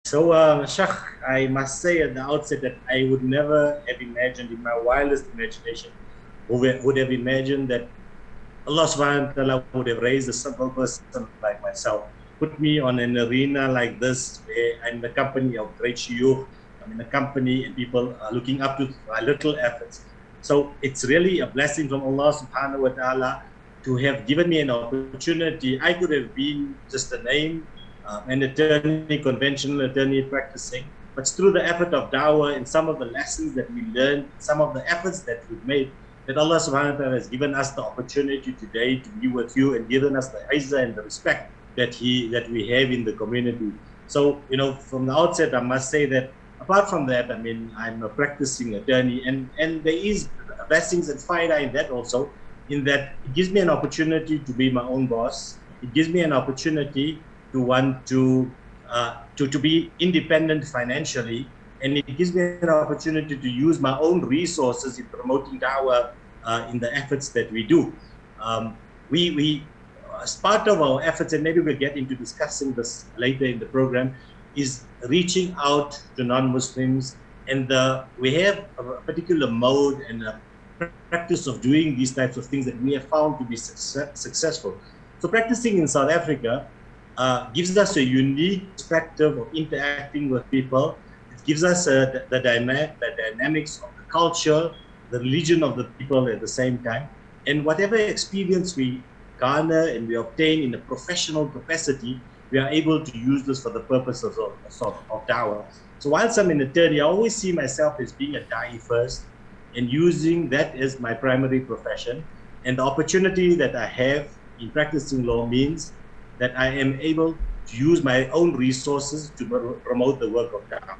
Sheikh, I must say at the outset that I would never have imagined in my wildest imagination, would have imagined that Allah subhanahu wa ta'ala would have raised a simple person like myself, put me on an arena like this, where I'm in the company of great shuyukh, I'm in a company and people are looking up to my little efforts. So it's really a blessing from Allah subhanahu wa ta'ala to have given me an opportunity. I could have been just a name, an attorney, conventional attorney practicing, but it's through the effort of dawah and some of the lessons that we learned, some of the efforts that we've made, that Allah subhanahu wa ta'ala has given us the opportunity today to be with you and given us the izzah and the respect that we have in the community. So, from the outset, I must say that apart from that, I'm a practicing attorney, and there is blessings and faida in that also, in that it gives me an opportunity to be my own boss. It gives me an opportunity to want to be independent financially, and it gives me an opportunity to use my own resources in promoting dawah in the efforts that we do. We as part of our efforts, and maybe we'll get into discussing this later in the program, is reaching out to non-Muslims, and we have a particular mode and a practice of doing these types of things that we have found to be successful. So practicing in South Africa gives us a unique perspective of interacting with people. It gives us the dynamics of the culture, the religion of the people at the same time. And whatever experience we garner and we obtain in a professional capacity, we are able to use this for the purposes of dawah. So whilst I'm an attorney, I always see myself as being a da'i first and using that as my primary profession. And the opportunity that I have in practicing law means that I am able to use my own resources to promote the work of dawah.